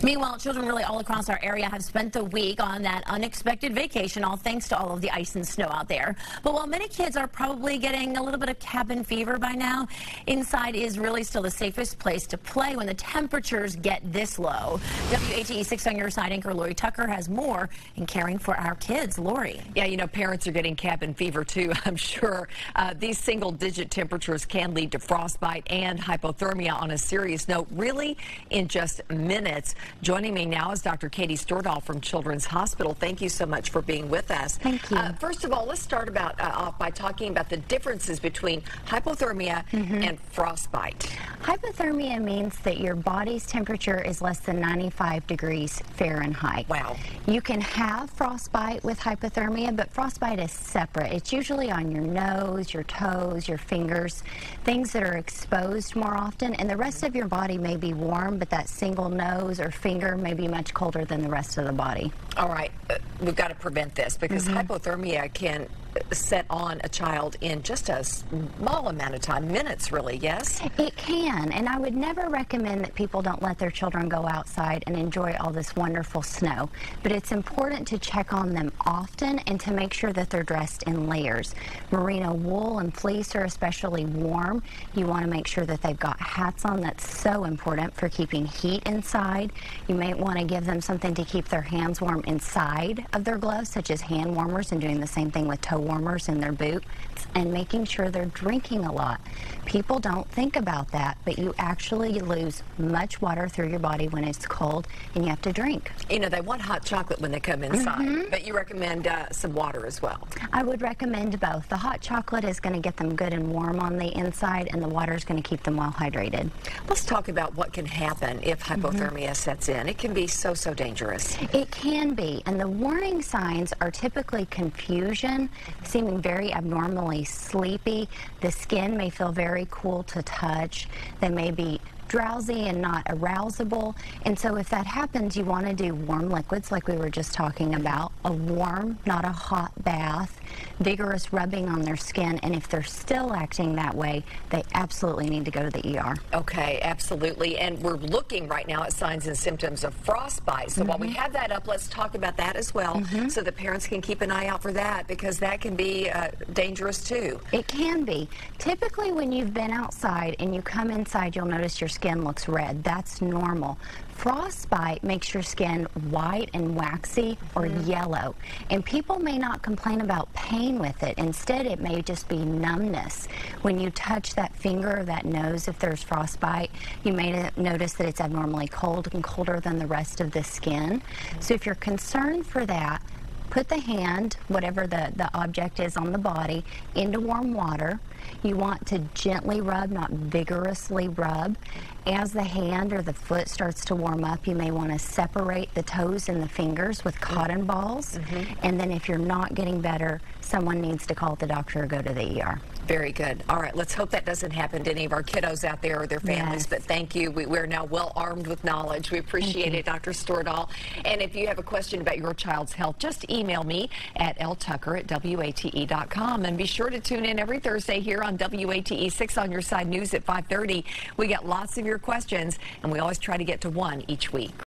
Meanwhile, children really all across our area have spent the week on that unexpected vacation, all thanks to all of the ice and snow out there. But while many kids are probably getting a little bit of cabin fever by now, inside is really still the safest place to play when the temperatures get this low. WATE 6 on your side anchor Lori Tucker has more in caring for our kids. Lori. Yeah, you know, parents are getting cabin fever too, I'm sure. These single-digit temperatures can lead to frostbite and hypothermia on a serious note, really in just minutes. Joining me now is Dr. Katie Stordahl from Children's Hospital. Thank you so much for being with us. Thank you. First of all, let's start off by talking about the differences between hypothermia and frostbite. Hypothermia means that your body's temperature is less than 95 degrees Fahrenheit. Wow. You can have frostbite with hypothermia, but frostbite is separate. It's usually on your nose, your toes, your fingers, things that are exposed more often, and the rest of your body may be warm, but that single nose or finger may be much colder than the rest of the body. All right, we've got to prevent this because hypothermia can set on a child in just a small amount of time, minutes really, yes? It can, and I would never recommend that people don't let their children go outside and enjoy all this wonderful snow, but it's important to check on them often and to make sure that they're dressed in layers. Merino wool and fleece are especially warm. You want to make sure that they've got hats on. That's so important for keeping heat inside. You may want to give them something to keep their hands warm inside of their gloves, such as hand warmers, and doing the same thing with toe warmers in their boots, and making sure they're drinking a lot. People don't think about that, but you actually lose much water through your body when it's cold, and you have to drink. You know, they want hot chocolate when they come inside, but you recommend some water as well. I would recommend both. The hot chocolate is going to get them good and warm on the inside, and the water is going to keep them well hydrated. Let's talk about what can happen if hypothermia sets in. It can be so dangerous. It can be, and the warning signs are typically confusion, seeming very abnormally sleepy. The skin may feel very cool to touch. They may be drowsy and not arousable, and so if that happens, you want to do warm liquids like we were just talking about, a warm, not a hot bath, vigorous rubbing on their skin, and if they're still acting that way, they absolutely need to go to the ER. Okay, absolutely, and we're looking right now at signs and symptoms of frostbite, so while we have that up, let's talk about that as well, so the parents can keep an eye out for that, because that can be dangerous too. It can be. Typically when you've been outside and you come inside, you'll notice your skin looks red. That's normal. Frostbite makes your skin white and waxy or yellow, and people may not complain about pain with it. Instead, it may just be numbness. When you touch that finger or that nose, if there's frostbite, you may notice that it's abnormally cold and colder than the rest of the skin. So if you're concerned for that, put the hand, whatever the object is on the body, into warm water. You want to gently rub, not vigorously rub. As the hand or the foot starts to warm up, you may want to separate the toes and the fingers with cotton balls. And then if you're not getting better, someone needs to call the doctor or go to the ER. Very good. All right, let's hope that doesn't happen to any of our kiddos out there or their families, but thank you. We're now well armed with knowledge. We appreciate it, Dr. Stordahl. And if you have a question about your child's health, just email me at ltucker@wate.com. And be sure to tune in every Thursday here on WATE 6 on your side news at 5:30. We get lots of your questions, and we always try to get to one each week.